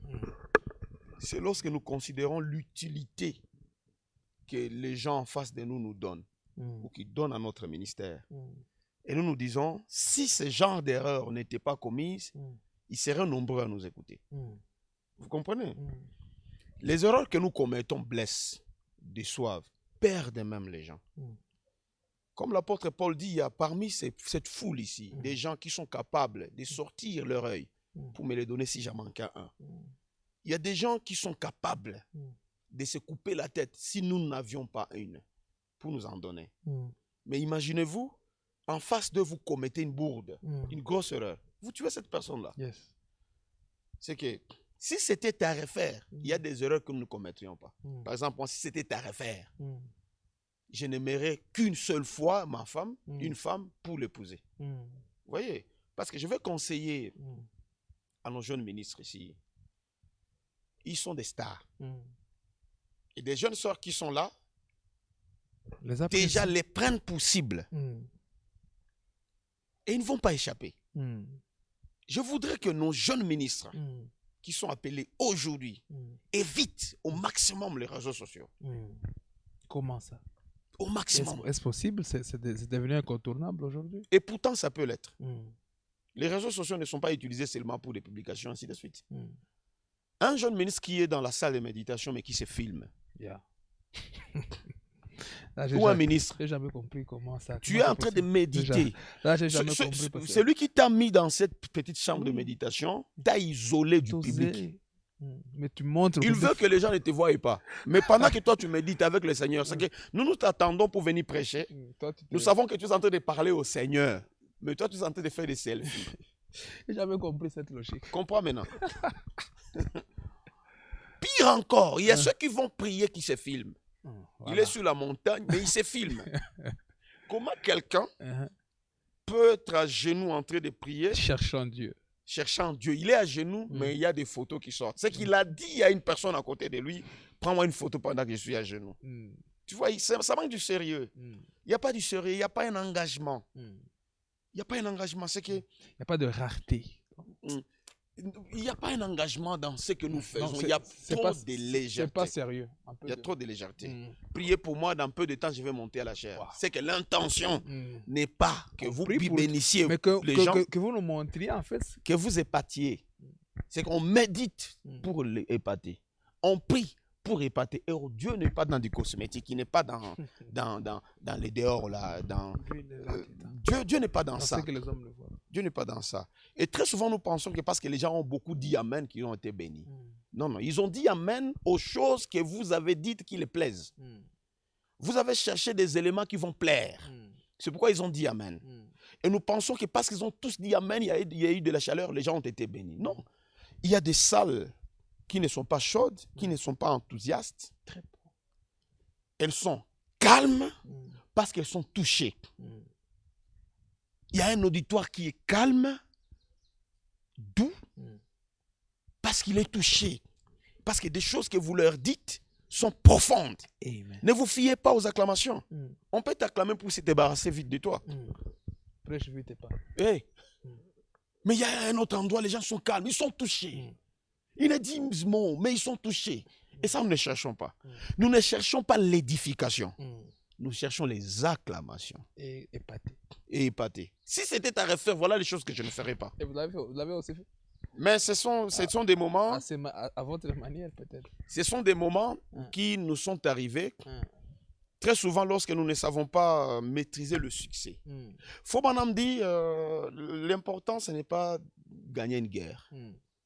c'est lorsque nous considérons l'utilité que les gens en face de nous nous donnent ou qu'ils donnent à notre ministère. Et nous nous disons, si ce genre d'erreur n'était pas commise, ils seraient nombreux à nous écouter. Vous comprenez? Les erreurs que nous commettons blessent, déçoivent, perdent même les gens. Comme l'apôtre Paul dit, il y a parmi cette foule ici, des gens qui sont capables de sortir leur œil pour me les donner si j'en manquais un. Il y a des gens qui sont capables de se couper la tête si nous n'avions pas une pour nous en donner. Mais imaginez-vous, en face de vous commettez une bourde, une grosse erreur. Vous tuez cette personne-là. Yes. C'est que si c'était à refaire, il y a des erreurs que nous ne commettrions pas. Par exemple, moi, si c'était à refaire, je n'aimerais qu'une seule fois ma femme, une femme, pour l'épouser. Vous voyez? Parce que je vais conseiller à nos jeunes ministres ici. Ils sont des stars. Et des jeunes sœurs qui sont là, déjà les prennent pour cible. Et ils ne vont pas échapper. Je voudrais que nos jeunes ministres qui sont appelés aujourd'hui évitent au maximum les réseaux sociaux. Comment ça? Au maximum. Est-ce possible? C'est devenu incontournable aujourd'hui? Et pourtant, ça peut l'être. Les réseaux sociaux ne sont pas utilisés seulement pour des publications, ainsi de suite. Un jeune ministre qui est dans la salle de méditation, mais qui se filme. Ou un ministre. J'ai jamais compris comment ça. Tu es en train de méditer. Là, j'ai jamais compris. Celui qui t'a mis dans cette petite chambre de méditation t'a isolé du public. Mais tu montres. Il veut que les gens ne te voient pas. Mais pendant que toi, tu médites avec le Seigneur, c'est que nous t'attendons pour venir prêcher. Nous savons que tu es en train de parler au Seigneur. Mais toi, tu es en train de faire des selfies. J'ai jamais compris cette logique. Comprends maintenant. Pire encore, il y a ceux qui vont prier qui se filment. Voilà. Il est sur la montagne, mais il se filme. Comment quelqu'un peut être à genoux en train de prier? Cherchant Dieu. Cherchant Dieu. Il est à genoux, mais il y a des photos qui sortent. C'est qu'il a dit à une personne à côté de lui, prends-moi une photo pendant que je suis à genoux. Tu vois, ça manque du sérieux. Il n'y a pas du sérieux, il n'y a pas un engagement. Il n'y a pas un engagement, c'est que... Il n'y a pas de rareté. Il n'y a pas un engagement dans ce que nous faisons. Il y a trop de légèreté. C'est pas sérieux. Il y a trop de légèreté. Priez pour moi, dans peu de temps, je vais monter à la chair. Wow. C'est que l'intention n'est pas que vous bénissiez mais les gens. Que vous nous montriez, en fait. Que vous épatiez. C'est qu'on médite pour les épater. On prie pour épater. Et Dieu n'est pas dans du cosmétique. Il n'est pas dans les dehors là. Dieu n'est pas dans ça. Que les hommes le voient. Dieu n'est pas dans ça. Et très souvent, nous pensons que parce que les gens ont beaucoup dit Amen, qu'ils ont été bénis. Non, non. Ils ont dit Amen aux choses que vous avez dites qui les plaisent. Vous avez cherché des éléments qui vont plaire. C'est pourquoi ils ont dit Amen. Et nous pensons que parce qu'ils ont tous dit Amen, il y a eu de la chaleur, les gens ont été bénis. Non. Il y a des salles qui ne sont pas chaudes, qui ne sont pas enthousiastes. Elles sont calmes parce qu'elles sont touchées. Il y a un auditoire qui est calme, doux, parce qu'il est touché. Parce que des choses que vous leur dites sont profondes. Amen. Ne vous fiez pas aux acclamations. On peut t'acclamer pour se débarrasser vite de toi. Prêche vite et pas. Hey. Mais il y a un autre endroit, les gens sont calmes, ils sont touchés. Ils ne disent mot, mais ils sont touchés. Et ça, nous ne cherchons pas. Nous ne cherchons pas l'édification. Nous cherchons les acclamations. Et épater. Et épater. Si c'était à refaire, voilà les choses que je ne ferais pas. Et vous l'avez aussi fait? Mais ce sont des moments... À votre manière, peut-être. Ce sont des moments qui nous sont arrivés très souvent lorsque nous ne savons pas maîtriser le succès. Foumanam dit, l'important, ce n'est pas gagner une guerre,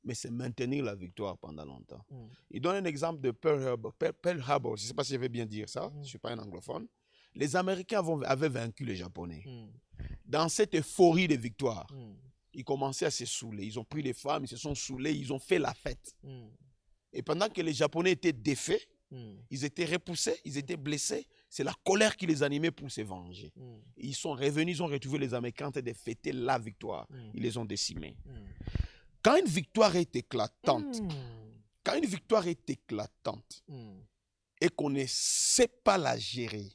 mais c'est maintenir la victoire pendant longtemps. Il donne un exemple de Pearl Harbor. Je ne sais pas si je vais bien dire ça, je ne suis pas un anglophone. Les Américains avaient vaincu les Japonais. Dans cette euphorie de victoire, ils commençaient à se saouler. Ils ont pris les femmes, ils se sont saoulés, ils ont fait la fête. Et pendant que les Japonais étaient défaits, ils étaient repoussés, ils étaient blessés. C'est la colère qui les animait pour se venger. Ils sont revenus, ils ont retrouvé les Américains en train de fêter la victoire. Ils les ont décimés. Quand une victoire est éclatante, et qu'on ne sait pas la gérer,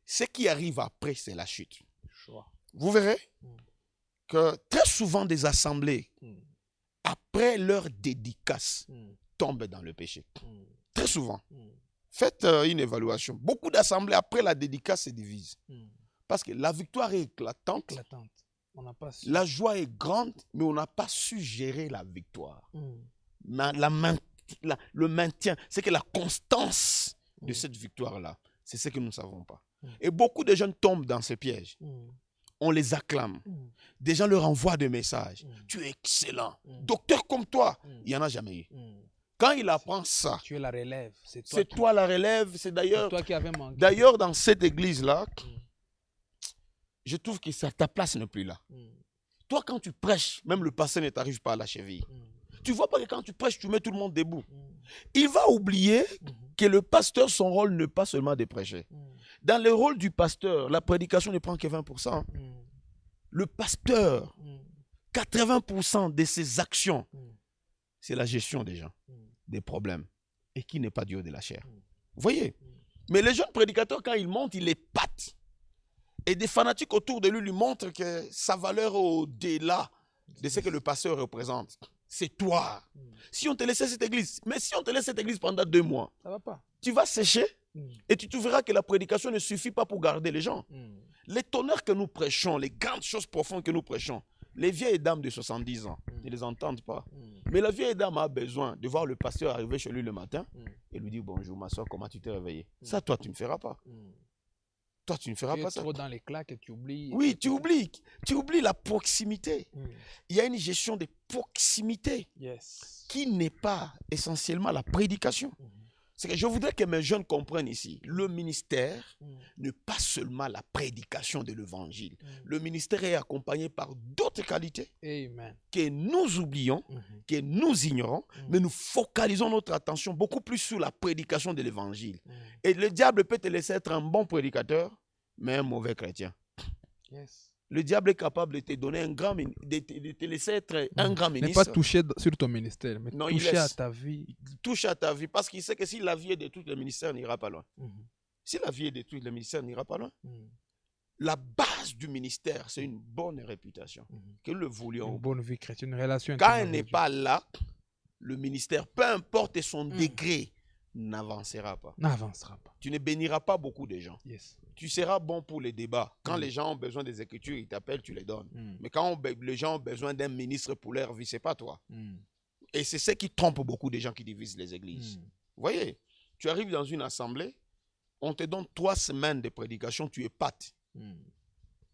ce qui arrive après, c'est la chute. Vous verrez que très souvent des assemblées, après leur dédicace, tombent dans le péché. Très souvent. Faites une évaluation. Beaucoup d'assemblées, après la dédicace, se divisent. Parce que la victoire est éclatante. On n'a pas su. La joie est grande, mais on n'a pas su gérer la victoire. Le maintien, c'est que la constance de cette victoire-là, c'est ce que nous ne savons pas. Et beaucoup de jeunes tombent dans ce piège. On les acclame. Des gens leur envoient des messages. Tu es excellent. Docteur comme toi, il n'y en a jamais eu. Quand il apprend ça, tu es la relève. C'est toi la relève. C'est d'ailleurs. Toi qui avais manqué. D'ailleurs, dans cette église-là, je trouve que ta place n'est plus là. Toi, quand tu prêches, même le pasteur ne t'arrive pas à la cheville. Tu vois pas que quand tu prêches, tu mets tout le monde debout. Il va oublier que le pasteur, son rôle n'est pas seulement de prêcher. Dans le rôle du pasteur, la prédication ne prend que 20%. Le pasteur, 80% de ses actions, c'est la gestion des gens, des problèmes, et qui n'est pas Dieu de la chair. Vous voyez? Mais les jeunes prédicateurs, quand ils montent, ils épatent. Et des fanatiques autour de lui montrent que sa valeur est au-delà de ce que le pasteur représente. c'est toi. Si on te laissait cette église, mais si on te laisse cette église pendant 2 mois, ça va pas. Tu vas sécher et tu trouveras que la prédication ne suffit pas pour garder les gens. Les tonnerres que nous prêchons, les grandes choses profondes que nous prêchons, les vieilles dames de 70 ans ne les entendent pas. Mais la vieille dame a besoin de voir le pasteur arriver chez lui le matin et lui dire bonjour ma soeur, comment tu t'es réveillé? Ça, toi, tu ne feras pas. Toi, tu ne feras pas ça. Tu es trop dans les claques et tu oublies. Oui, tu oublies la proximité. Il y a une gestion de proximité qui n'est pas essentiellement la prédication. C'est que je voudrais que mes jeunes comprennent ici. Le ministère n'est pas seulement la prédication de l'évangile. Le ministère est accompagné par d'autres qualités que nous oublions, que nous ignorons, mais nous focalisons notre attention beaucoup plus sur la prédication de l'évangile. Et le diable peut te laisser être un bon prédicateur, mais un mauvais chrétien. Le diable est capable de te donner de te laisser être un grand ministre. Mais pas toucher sur ton ministère, mais non, toucher à ta vie. Toucher à ta vie, parce qu'il sait que si la vie est détruite, le ministère n'ira pas loin. Si la vie est détruite, le ministère n'ira pas loin. La base du ministère, c'est une bonne réputation. Que nous le voulions. Une bonne vie chrétienne, une relation. Quand elle n'est pas là, le ministère, peu importe son degré, n'avancera pas. N'avancera pas. Tu ne béniras pas beaucoup de gens. Tu seras bon pour les débats. Quand les gens ont besoin des écritures, ils t'appellent, tu les donnes. Mais quand les gens ont besoin d'un ministre pour leur vie, ce n'est pas toi. Et c'est ce qui trompe beaucoup de gens qui divisent les églises. Vous voyez, tu arrives dans une assemblée, on te donne 3 semaines de prédication, tu épates.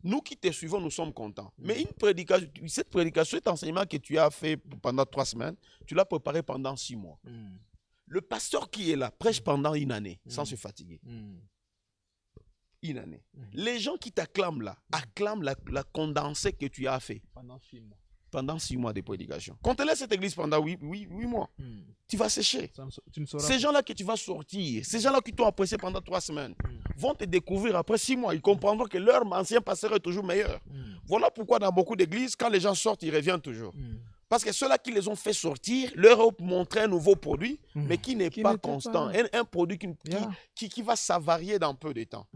Nous qui te suivons, nous sommes contents. Mais une prédication, cette prédication, cet enseignement que tu as fait pendant 3 semaines, tu l'as préparé pendant 6 mois. Le pasteur qui est là prêche pendant 1 année sans se fatiguer. 1 année. Les gens qui t'acclament là, acclament la condensée que tu as fait. Pendant 6 mois. Pendant 6 mois de prédication. Quand tu laisses cette église pendant 8 mois, tu vas sécher. Ces gens-là que tu vas sortir, ces gens-là qui t'ont apprécié pendant 3 semaines, vont te découvrir après 6 mois. Ils comprendront que leur ancien pasteur est toujours meilleur. Voilà pourquoi dans beaucoup d'églises, quand les gens sortent, ils reviennent toujours. Parce que ceux-là qui les ont fait sortir leur ont montré un nouveau produit, mais qui n'est pas constant. Un produit qui va s'avarier dans peu de temps.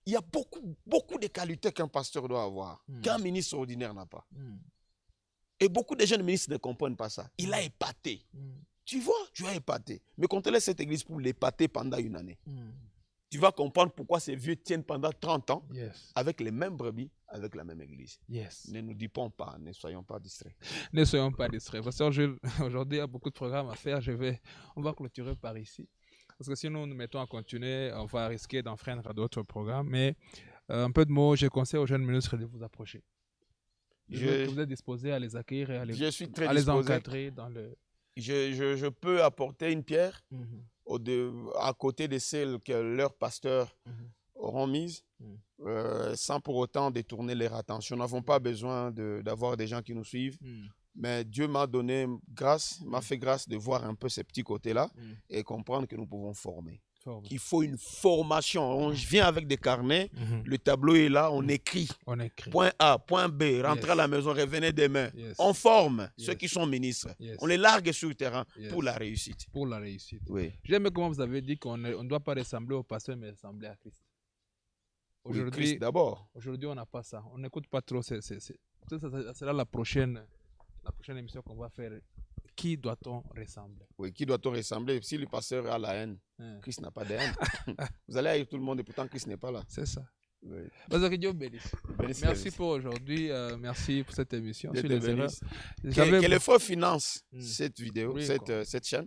Il y a beaucoup de qualités qu'un pasteur doit avoir, qu'un ministre ordinaire n'a pas. Et beaucoup de jeunes ministres ne comprennent pas ça. Il a épaté. Tu vois, tu as épaté. Mais quand tu laisses cette église pour l'épater pendant 1 année, tu vas comprendre pourquoi ces vieux tiennent pendant 30 ans avec les mêmes brebis, avec la même église. Ne nous dipons pas, ne soyons pas distraits. Ne soyons pas distraits. Pasteur Jules, aujourd'hui, il y a beaucoup de programmes à faire. On va clôturer par ici. Parce que si nous nous mettons à continuer, on va risquer d'enfreindre à d'autres programmes. Mais un peu de mots, je conseille aux jeunes ministres de vous approcher. Vous êtes disposé à les accueillir et à les encadrer dans le... Je peux apporter une pierre à côté de celles que leurs pasteurs auront mises, sans pour autant détourner leur attention. Nous n'avons pas besoin d'avoir des gens qui nous suivent. Mais Dieu m'a donné grâce, m'a fait grâce de voir un peu ces petits côtés-là et comprendre que nous pouvons former. Il faut une formation. On vient avec des carnets, le tableau est là, on écrit. Point A, point B, rentrez à la maison, revenez demain. On forme ceux qui sont ministres. On les largue sur le terrain pour la réussite. Pour la réussite. Oui. J'aime comment vous avez dit qu'on ne doit pas ressembler au pasteur, mais ressembler à Christ. Aujourd'hui, d'abord. Aujourd'hui, on n'a pas ça. On n'écoute pas trop. C'est là la prochaine émission qu'on va faire. Qui doit-on ressembler? Oui, qui doit-on ressembler? Si le pasteur a la haine, Christ n'a pas de haine. Vous allez avec tout le monde et pourtant Christ n'est pas là. C'est ça. Oui. Que Dieu bénisse. Merci pour aujourd'hui. Merci pour cette émission. Que les faux financent cette vidéo, cette chaîne.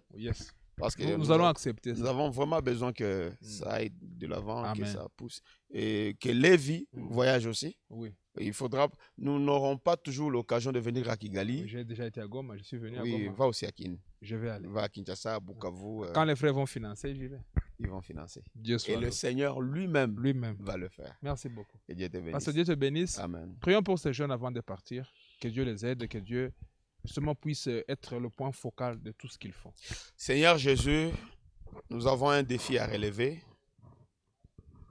Parce que nous allons accepter ça. Nous avons vraiment besoin que ça aille de l'avant, que ça pousse. Et que les vies voyagent aussi. Oui. Il faudra, nous n'aurons pas toujours l'occasion de venir à Kigali. Oui, j'ai déjà été à Goma, je suis venu à Goma. Oui, va aussi à Kin. Je vais aller. Va à Kinshasa, à Bukavu. Quand les frères vont financer, j'y vais. Ils vont financer. Dieu soit et le Seigneur lui-même va le faire. Merci beaucoup. Et Dieu te bénisse. Parce que Dieu te bénisse. Amen. Prions pour ces jeunes avant de partir. Que Dieu les aide, que Dieu justement puisse être le point focal de tout ce qu'ils font. Seigneur Jésus, nous avons un défi à relever.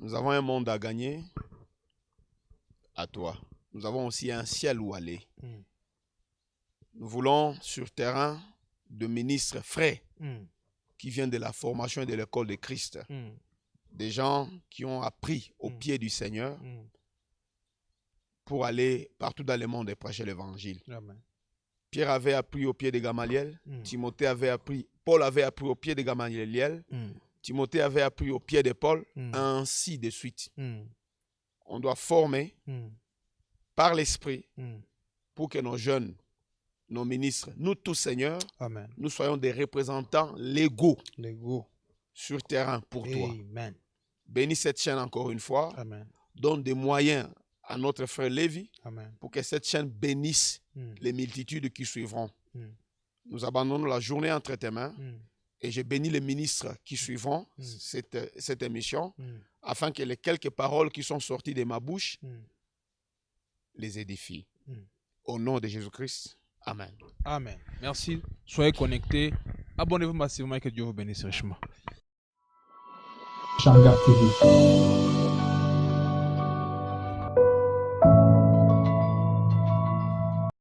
Nous avons un monde à gagner. À toi. Nous avons aussi un ciel où aller. Nous voulons sur terrain de ministres frais qui viennent de la formation et de l'école de Christ. Des gens qui ont appris au pied du Seigneur pour aller partout dans le monde et prêcher l'évangile. Pierre avait appris au pied de Gamaliel. Timothée avait appris, Paul avait appris au pied de Gamaliel. Timothée avait appris au pied de Paul, ainsi de suite. On doit former par l'Esprit pour que nos jeunes, nos ministres, nous tous, Seigneur, Amen. nous soyons des représentants légaux sur terrain pour toi. Amen. Bénis cette chaîne encore une fois. Amen. Donne des moyens à notre frère Lévi Amen. pour que cette chaîne bénisse les multitudes qui suivront. Nous abandonnons la journée entre tes mains et je bénis les ministres qui suivront cette émission afin que les quelques paroles qui sont sorties de ma bouche les édifient. Au nom de Jésus-Christ. Amen. Amen. Merci. Soyez connectés. Abonnez-vous massivement et que Dieu vous bénisse richement. Shamgar TV.